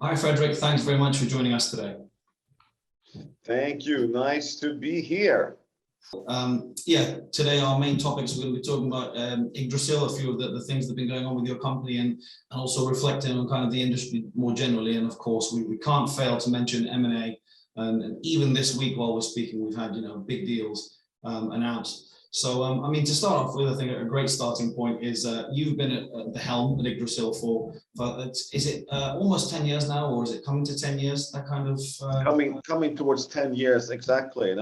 Hi, Fredrik. Thanks very much for joining us today. Thank you. Nice to be here. Today our main topics, we're going to be talking about Yggdrasil, a few of the things that have been going on with your company, and also reflecting on kind of the industry more generally. And of course, we can't fail to mention M&A. And even this week while we're speaking, we've had big deals announced. So, I mean, to start off with, I think a great starting point is you've been at the helm at Yggdrasil for is it almost 10 years now, or is it coming to 10 years? That kind of coming towards 10 years exactly. It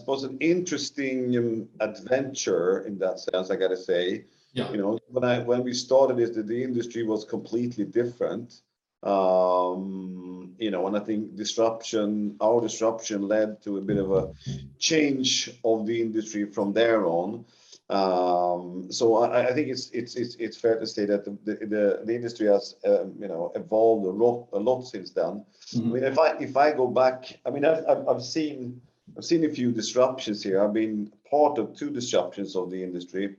was an interesting adventure in that sense. I gotta say, yeah. When we started it, the industry was completely different. And I think our disruption led to a bit of a change of the industry from there on. So I think it's fair to say that the industry has evolved a lot since then. Mm-hmm. I mean, if I go back, I mean, I've seen a few disruptions here. I've been part of two disruptions of the industry.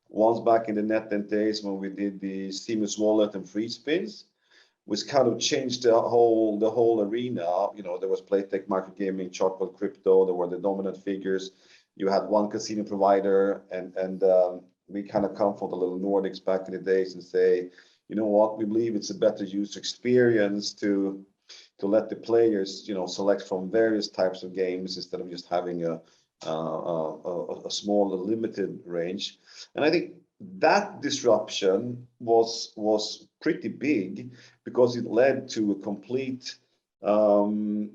Once back in the NetEnt days when we did the Seamless Wallet and free spins, which kind of changed the whole arena. There was Playtech, Microgaming, Chartwell Crypto. There were the dominant figures. You had one casino provider, and we kind of come from the little Nordics back in the days and say, you know what, we believe it's a better user experience to let the players, select from various types of games instead of just having a small limited range. And I think that disruption was pretty big because it led to a complete more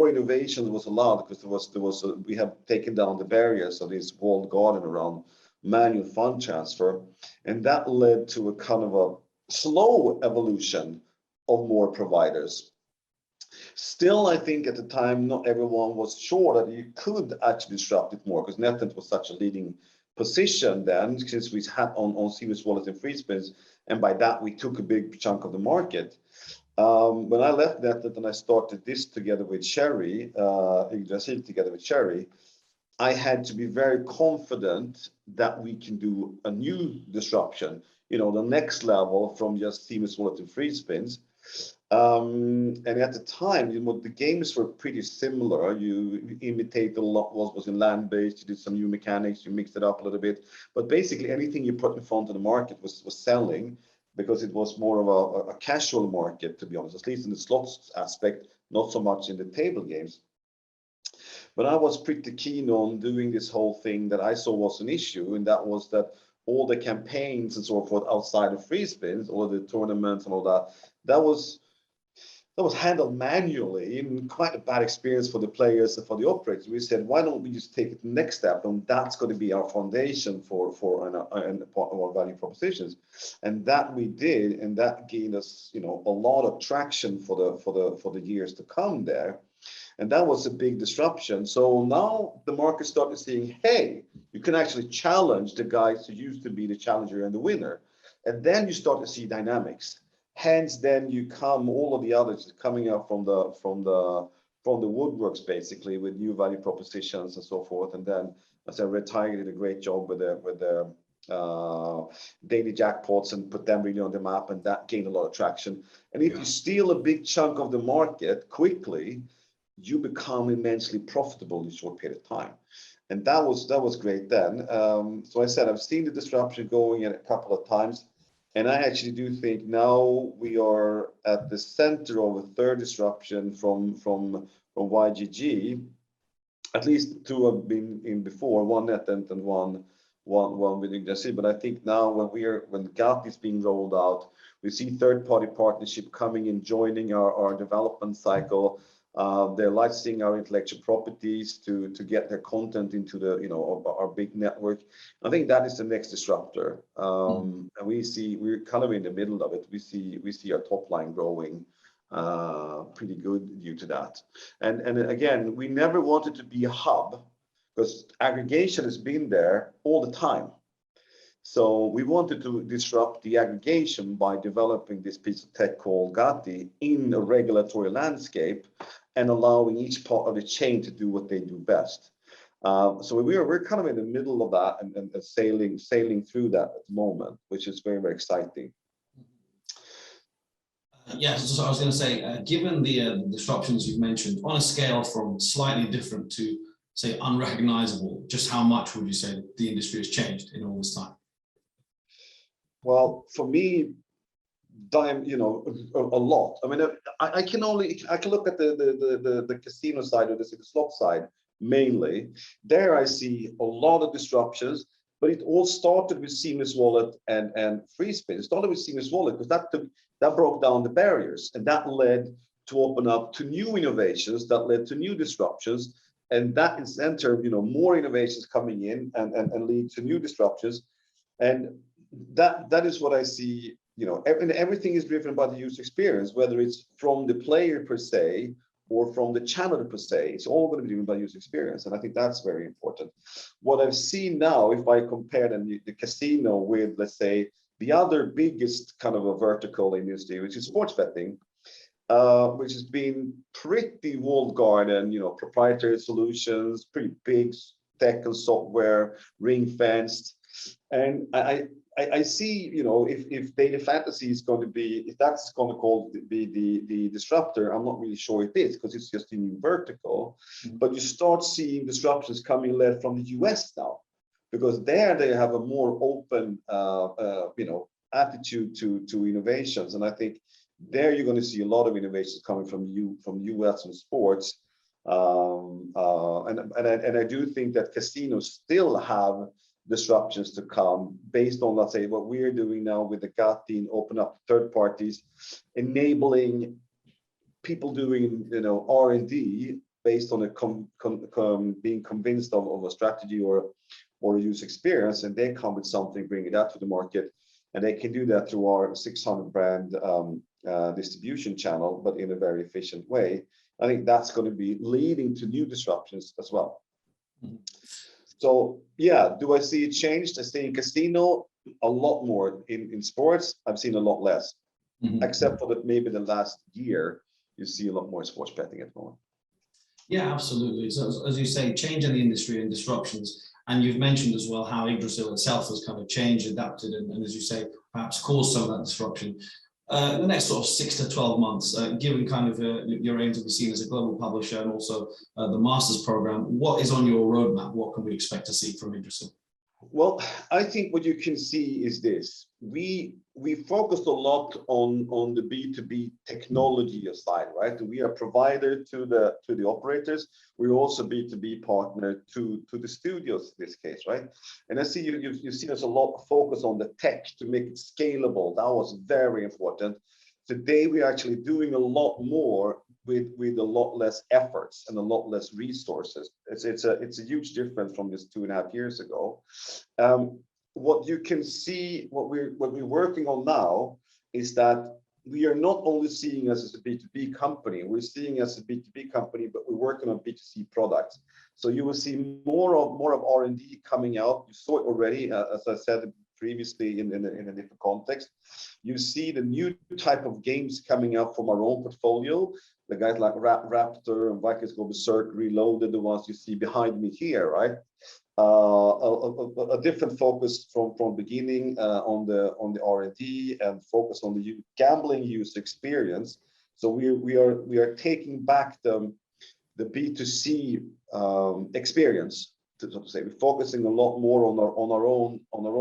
innovation was allowed, because we have taken down the barriers of this walled garden around manual fund transfer, and that led to a kind of a slow evolution of more providers. Still, I think at the time, not everyone was sure that you could actually disrupt it more, because NetEnt was such a leading position then, since we had on Seamless Wallet and free spins, and by that we took a big chunk of the market. When I left NetEnt and I started this together with Cherry, Yggdrasil together with Cherry, I had to be very confident that we can do a new disruption, the next level from just Seamless Wallet and free spins. And at the time, the games were pretty similar. You imitated a lot what was in land-based. You did some new mechanics. You mixed it up a little bit. But basically, anything you put in front of the market was selling, because it was more of a casual market, to be honest, at least in the slots aspect, not so much in the table games. But I was pretty keen on doing this whole thing that I saw was an issue, and that was that all the campaigns and so forth outside of free spins, all the tournaments and all that was handled manually, and quite a bad experience for the players and for the operators. We said, why don't we just take it the next step, and that's going to be our foundation for our value propositions, and that we did, and that gained us, a lot of traction for the years to come there, and that was a big disruption. So now the market started seeing, hey, you can actually challenge the guys who used to be the challenger and the winner, and then you start to see dynamics. Hence, then all of the others coming up from the woodworks, basically, with new value propositions and so forth. And then, as I retired, did a great job with their daily jackpots and put them really on the map, and that gained a lot of traction. And if you steal a big chunk of the market quickly, you become immensely profitable in a short period of time. And that was great then. So I said, I've seen the disruption going in a couple of times. And I actually do think now we are at the center of a third disruption from YGG. At least two have been in before, one NetEnt and one with Yggdrasil. But I think now when GAT is being rolled out, we see third-party partnership coming in, joining our development cycle. They're licensing our intellectual properties to get their content into our big network. I think that is the next disruptor, and we're kind of in the middle of it. We see our top line growing pretty good due to that. And again, we never wanted to be a hub, because aggregation has been there all the time. So we wanted to disrupt the aggregation by developing this piece of tech called Gatti in a regulatory landscape, and allowing each part of the chain to do what they do best. So we're kind of in the middle of that, and sailing through that at the moment, which is very, very exciting. Yes, so I was going to say, given the disruptions you've mentioned, on a scale from slightly different to, say, unrecognizable, just how much would you say the industry has changed in all this time? Well, for me, a lot. I mean, I can look at the casino side or the slot side mainly. There I see a lot of disruptions, but it all started with seamless wallet and free spin. It started with seamless wallet because that broke down the barriers, and that led to open up to new innovations, that led to new disruptions, and that is enter more innovations coming in and lead to new disruptions, and that is what I see. Everything is driven by the user experience, whether it's from the player per se or from the channel per se. It's all going to be driven by user experience, and I think that's very important. What I've seen now, if I compare the casino with, let's say, the other biggest kind of a vertical industry, which is sports betting, which has been pretty walled garden, proprietary solutions, pretty big tech and software, ring fenced, and I see, if data fantasy is going to be, if that's going to be the disruptor, I'm not really sure it is, because it's just a new vertical. But you start seeing disruptions coming led from the US now, because there they have a more open, attitude to innovations, and I think there you're going to see a lot of innovations coming from US and sports, and I do think that casinos still have disruptions to come based on, let's say, what we're doing now with the GATT, open up third parties, enabling people doing R&D based on being convinced of a strategy or a user experience, and they come with something, bringing that to the market, and they can do that through our 600 brand distribution channel, but in a very efficient way. I think that's going to be leading to new disruptions as well. So yeah, do I see it changed? I see in casino a lot more. In sports, I've seen a lot less, except for that maybe the last year you see a lot more sports betting at the moment. Yeah, absolutely. So as you say, change in the industry and disruptions, and you've mentioned as well how Yggdrasil itself has kind of changed, adapted, and as you say, perhaps caused some of that disruption. The next sort of 6 to 12 months, given kind of your aim to be seen as a global publisher and also the Masters program, what is on your roadmap? What can we expect to see from Yggdrasil? Well, I think what you can see is this. We focused a lot on the B2B technology side, right? We are provider to the operators. We're also B2B partner to the studios in this case, right? And I see you've seen us a lot of focus on the tech to make it scalable. That was very important. Today we're actually doing a lot more with a lot less efforts and a lot less resources. It's a huge difference from just 2.5 years ago. What you can see, what we're working on now is that we are not only seeing us as a B2B company, we're seeing us as a B2B company, but we're working on B2C products. So you will see more of R&D coming out. You saw it already, as I said previously in a different context. You see the new type of games coming out from our own portfolio. The guys like Raptor and Vikings Go Berserk Reloaded, the ones you see behind me here, right? A different focus from beginning on the R&D and focus on the gambling user experience. So we are taking back the B2C experience, so to say. We're focusing a lot more on our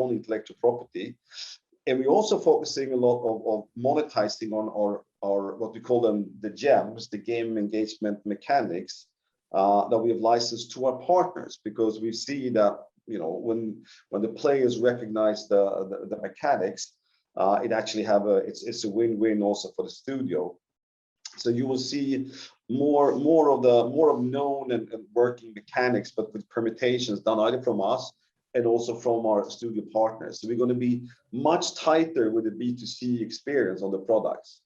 own intellectual property, and we're also focusing a lot of monetizing on our what we call them the gems, the game engagement mechanics that we have licensed to our partners, because we see that when the players recognize the mechanics, it actually it's a win-win also for the studio. So you will see more of known and working mechanics, but with permutations done either from us and also from our studio partners. So we're going to be much tighter with the B2C experience on the products.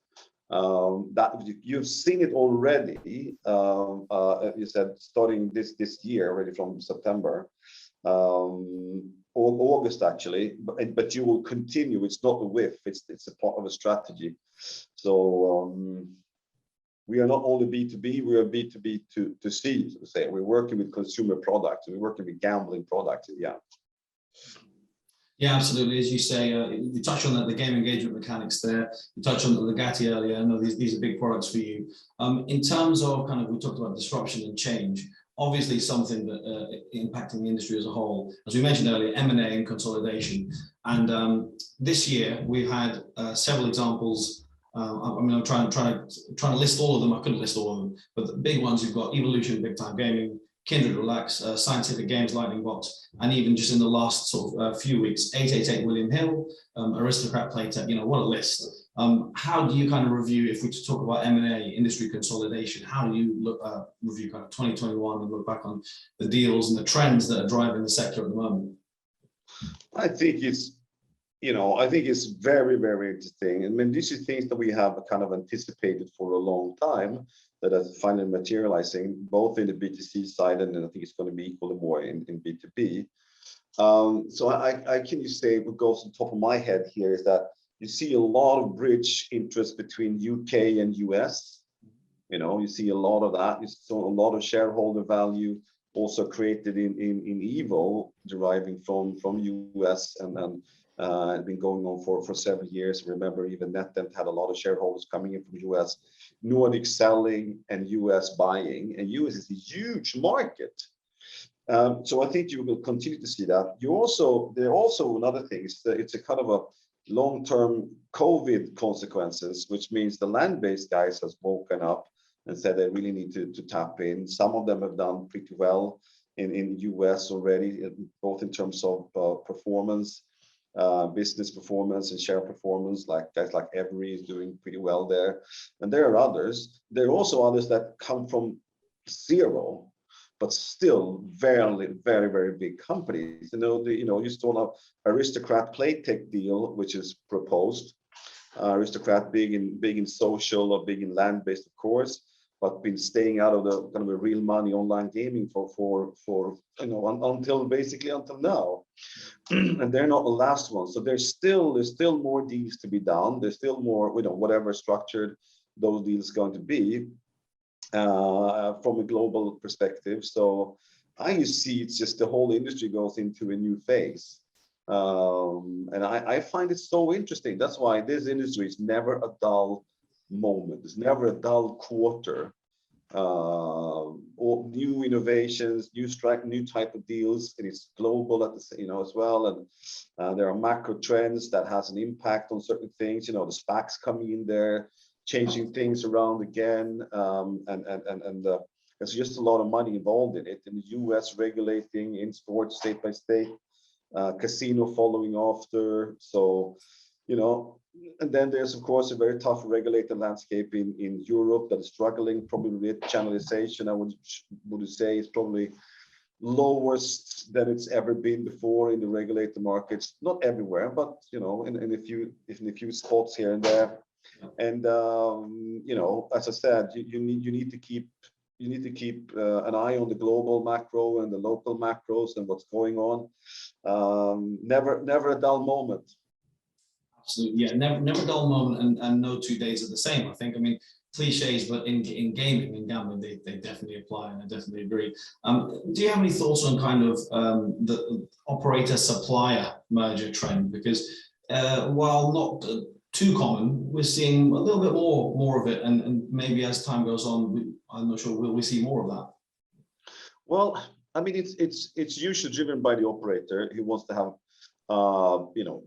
That you've seen it already. You said starting this year, already from September, or August actually, but you will continue. It's not a whiff. It's a part of a strategy. So we are not only B2B, we are B2B to C, so to say. We're working with consumer products. We're working with gambling products. Yeah. Yeah, absolutely. As you say, you touched on the game engagement mechanics there. You touched on the Legati earlier. I know these are big products for you. In terms of kind of, we talked about disruption and change. Obviously, something that impacting the industry as a whole. As we mentioned earlier, M&A and consolidation. And this year we've had several examples. I mean, I'm trying to list all of them. I couldn't list all of them, but the big ones you've got: Evolution, Big Time Gaming, Kindred Relax, Scientific Games, Lightning Box, and even just in the last sort of few weeks, 888 William Hill, Aristocrat Playtech. You know, what a list. How do you kind of review, if we just talk about M&A, industry consolidation, how do you look review kind of 2021 and look back on the deals and the trends that are driving the sector at the moment? I think it's, I think it's very, very interesting. I mean, these are things that we have kind of anticipated for a long time that are finally materializing, both in the B2C side, and then I think it's going to be equally more in B2B. So I can just say what goes on top of my head here is that you see a lot of bridge interest between UK and US. You see a lot of that. You saw a lot of shareholder value also created in Evo, deriving from US, and been going on for several years. Remember, even NetEnt had a lot of shareholders coming in from US, Nordic selling and US buying, and US is a huge market. So I think you will continue to see that. There are also another thing. It's a kind of a long-term COVID consequences, which means the land-based guys has woken up and said they really need to tap in. Some of them have done pretty well in US already, both in terms of performance, business performance and share performance. Like guys like Every is doing pretty well there. And there are others. There are also others that come from zero, but still very, very, very big companies. You saw an Aristocrat Playtech deal, which is proposed. Aristocrat big in social or big in land-based, of course, but been staying out of the kind of a real money online gaming for until now. And they're not the last one. So there's still more deals to be done. There's still more, whatever structured those deals going to be. From a global perspective. So I see it's just the whole industry goes into a new phase. And I find it so interesting. That's why this industry is never a dull moment. It's never a dull quarter. All new innovations, new type of deals. It is global at the as well. And there are macro trends that has an impact on certain things. The SPACs coming in there, changing things around again, and there's just a lot of money involved in it. In the US, regulating in sports state by state, casino following after. So, and then there's of course a very tough regulated landscape in Europe that is struggling probably with channelization. I would say it's probably lowest than it's ever been before in the regulated markets. Not everywhere, but in a few spots here and there. And as I said, you need to keep an eye on the global macro and the local macros and what's going on. Never a dull moment. Absolutely, yeah, never a dull moment, and no 2 days are the same. I think. I mean, cliches, but in gaming and gambling, they definitely apply, and I definitely agree. Do you have any thoughts on kind of the operator supplier merger trend? Because while not too common, we're seeing a little bit more of it, and maybe as time goes on, I'm not sure, will we see more of that? Well, I mean, it's usually driven by the operator who wants to have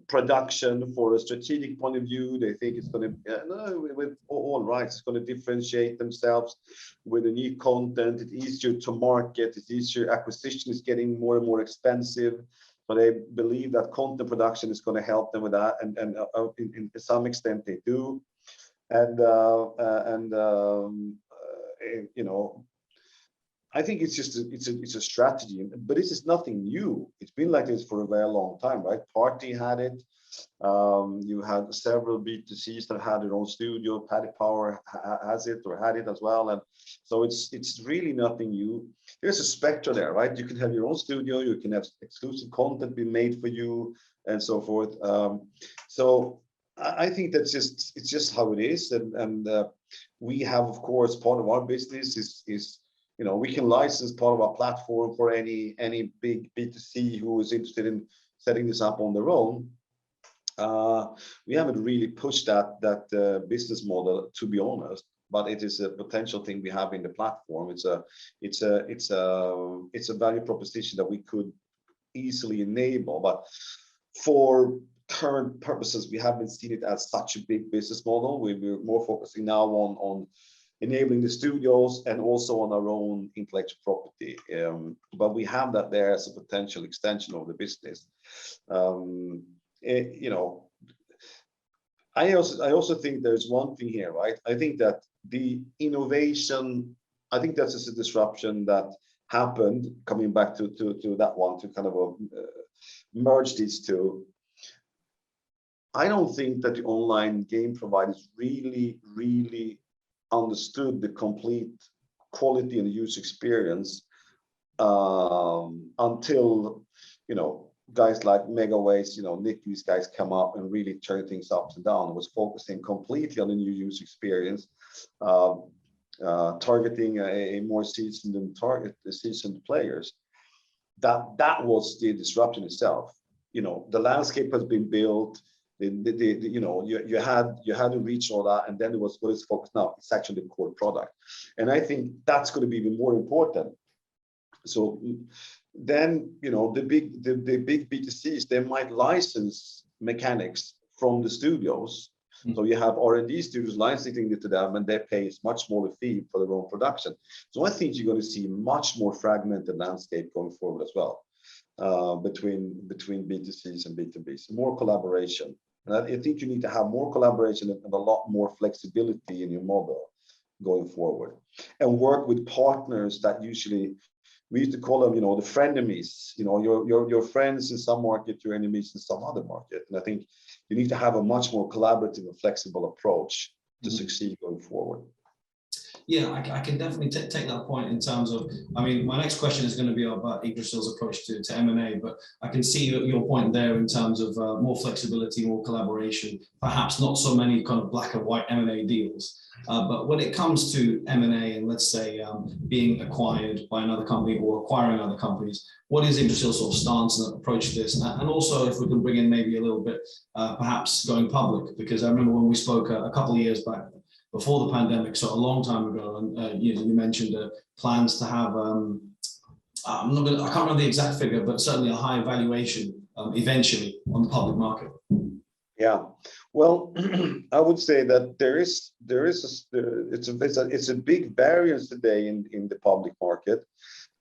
production for a strategic point of view. They think it's going to with all rights, it's going to differentiate themselves with the new content. It's easier to market. It's easier. Acquisition is getting more and more expensive. So they believe that content production is going to help them with that, and to some extent they do, I think it's just it's a strategy, but this is nothing new. It's been like this for a very long time, right? Party had it. You had several B2Cs that had their own studio. Paddy Power has it or had it as well, and so it's really nothing new. There's a spectrum there, right? You can have your own studio. You can have exclusive content be made for you, and so forth. So I think it's just how it is, and we have, of course, part of our business is we can license part of our platform for any big B2C who is interested in setting this up on their own. We haven't really pushed that business model, to be honest, but it is a potential thing we have in the platform. It's a value proposition that we could easily enable, but for current purposes, we haven't seen it as such a big business model. We're more focusing now on enabling the studios and also on our own intellectual property. But we have that there as a potential extension of the business. You know, I also think there's one thing here, right? I think that the innovation, I think that's just a disruption that happened, coming back to that one, to kind of merge these two. I don't think that the online game providers really understood the complete quality and the user experience until, you know, guys like Megaways, you know, Nick, these guys come up and really turn things up and down. It was focusing completely on the new user experience, targeting a more seasoned and seasoned players. That was the disruption itself. You know, the landscape has been built. You know, you had to reach all that, and then it was what is focused now. It's actually the core product, and I think that's going to be even more important. So then, you know, the big B2Cs, they might license mechanics from the studios. So you have R&D studios licensing it to them, and they pay a much smaller fee for their own production. So I think you're going to see much more fragmented landscape going forward as well, between B2Cs and B2Bs. More collaboration. And I think you need to have more collaboration and a lot more flexibility in your model going forward, and work with partners that usually, we used to call them, you know, the frenemies. You know, your friends in some market, your enemies in some other market. And I think you need to have a much more collaborative and flexible approach to succeed going forward. Yeah, I can definitely take that point in terms of, I mean, my next question is going to be about Yggdrasil's approach to M&A, but I can see your point there in terms of more flexibility, more collaboration, perhaps not so many kind of black and white M&A deals. But when it comes to M&A and let's say being acquired by another company or acquiring other companies, what is Yggdrasil's sort of stance and approach to this? And also if we can bring in maybe a little bit, perhaps going public, because I remember when we spoke a couple of years back, before the pandemic, so a long time ago, and you mentioned plans to have, I can't remember the exact figure, but certainly a high valuation eventually on the public market. Yeah, well, I would say that it's a big variance today in the public market.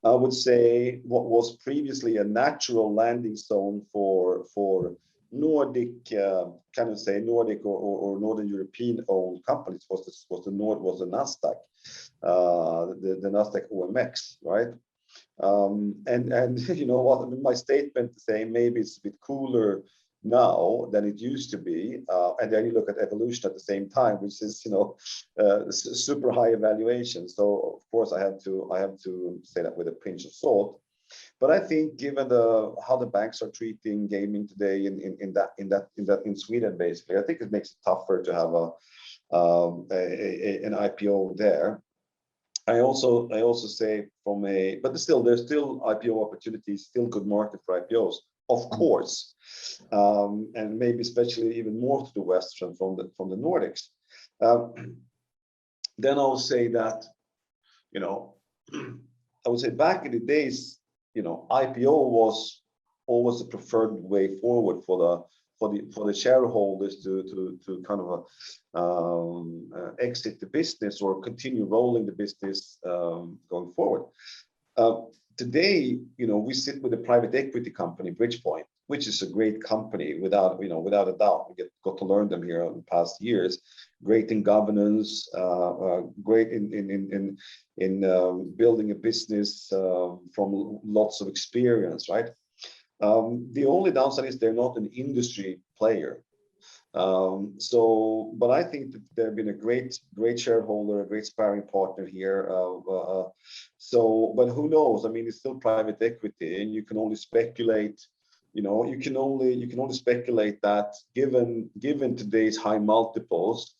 I would say what was previously a natural landing zone for Nordic, kind of say Nordic or Northern European owned companies was the Nasdaq, the Nasdaq OMX, right? And you know what, my statement to say maybe it's a bit cooler now than it used to be, and then you look at evolution at the same time, which is, you know, super high evaluation. So of course I have to say that with a pinch of salt. But I think given how the banks are treating gaming today in Sweden, basically, I think it makes it tougher to have an IPO there. I also say but there's still IPO opportunities, still good market for IPOs, of course, and maybe especially even more to the west from the Nordics. Then I'll say that, you know, I would say back in the days, you know, IPO was always the preferred way forward for the shareholders to kind of exit the business or continue rolling the business going forward. Today, you know, we sit with a private equity company, Bridgepoint, which is a great company without a doubt. We got to learn them here in the past years. Great in governance, great in building a business from lots of experience, right? The only downside is they're not an industry player. But I think that they've been a great shareholder, a great sparring partner here. But who knows? I mean, it's still private equity, and you can only speculate. You know, you can only speculate that given today's high multiples,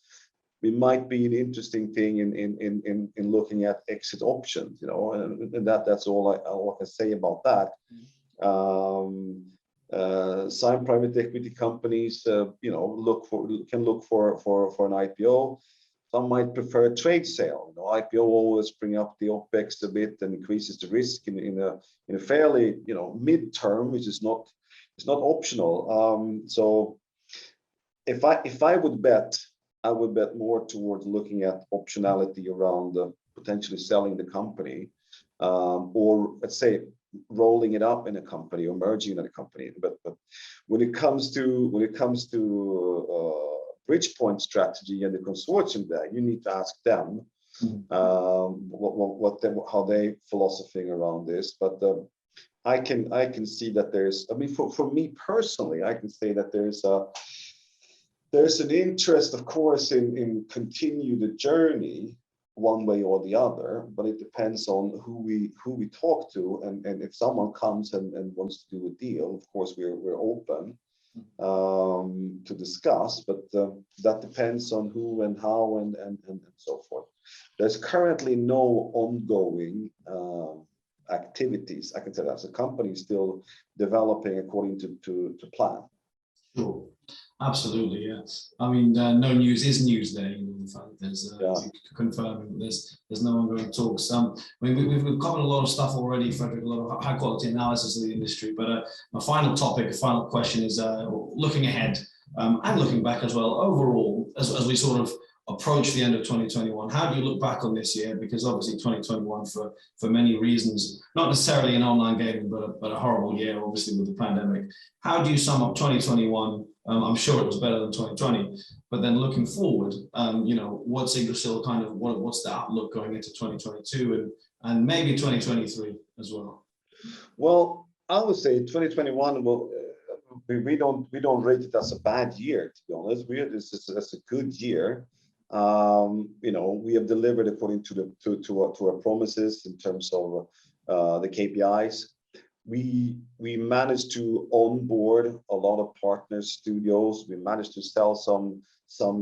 it might be an interesting thing in looking at exit options. You know, and that's all I can say about that. Some private equity companies, can look for an IPO. Some might prefer a trade sale. IPO always bring up the OpEx a bit and increases the risk in a fairly mid-term, which is not optional. So if I would bet, I would bet more towards looking at optionality around potentially selling the company, or let's say rolling it up in a company or merging in a company. But when it comes to Bridgepoint strategy and the consortium there, you need to ask them how they philosophing around this. But I can see that there's, I mean, for me personally, I can say that there's an interest, of course, in continue the journey one way or the other, but it depends on who we talk to, and if someone comes and wants to do a deal, of course we're open to discuss, but that depends on who and how and so forth. There's currently no ongoing activities. I can say that the company is still developing according to plan. Sure. Absolutely, yeah. I mean, no news is news there. In fact, there's confirming there's no ongoing talks. I mean, we've covered a lot of stuff already, Fredrik, a lot of high quality analysis of the industry. But my final topic, final question is looking ahead and looking back as well. Overall, as we sort of approach the end of 2021, how do you look back on this year? Because obviously 2021, for many reasons, not necessarily in online gaming, but a horrible year, obviously with the pandemic. How do you sum up 2021? I'm sure it was better than 2020, but then looking forward, what's Yggdrasil kind of, what's the outlook going into 2022 and maybe 2023 as well? Well, I would say 2021 will. We don't rate it as a bad year, to be honest. It's a good year. We have delivered according to our promises in terms of the KPIs. We managed to onboard a lot of partner studios. We managed to sell some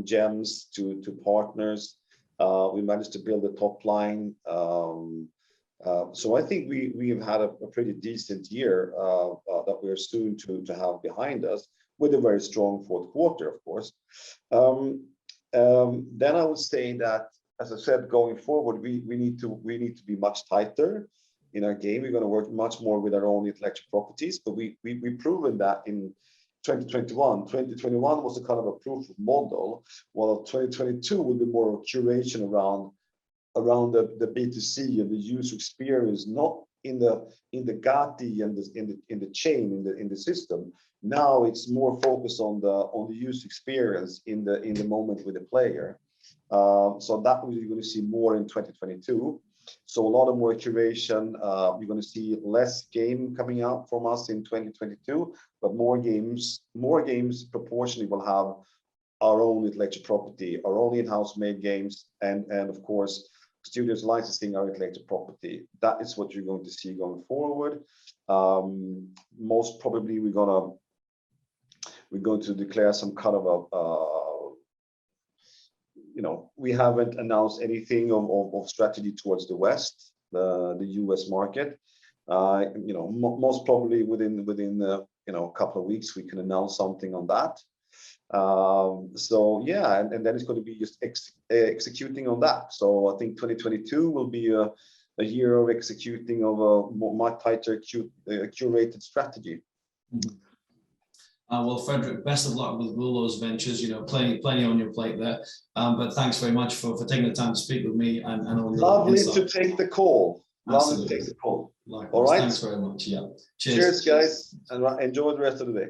gems to partners. We managed to build a top line. So I think we have had a pretty decent year that we're soon to have behind us, with a very strong fourth quarter, of course. Then I would say that, as I said, going forward, we need to be much tighter in our game. We're going to work much more with our own intellectual properties, but we've proven that in 2021. 2021 was a kind of a proof of model, while 2022 will be more of curation around the B2C and the user experience, not in the GATI and in the chain in the system. Now it's more focused on the user experience in the moment with the player. So that we're going to see more in 2022. So a lot of more curation. You're going to see less game coming out from us in 2022, but more games proportionally will have our own intellectual property, our own in-house made games, and of course studios licensing our intellectual property. That is what you're going to see going forward. Most probably we're going to declare some kind of we haven't announced anything of strategy towards the West, the US market. Most probably within a couple of weeks we can announce something on that. So yeah, and then it's going to be just executing on that. So I think 2022 will be a year of executing of a more tighter curated strategy. Mm-hmm. Well, Fredrik, best of luck with all those ventures. Plenty on your plate there. But thanks very much for taking the time to speak with me and all your Lovely insights. To take the call. Lovely to take the call. Likewise. All right. Thanks very much. Yeah. Cheers, guys, and enjoy the rest of the day.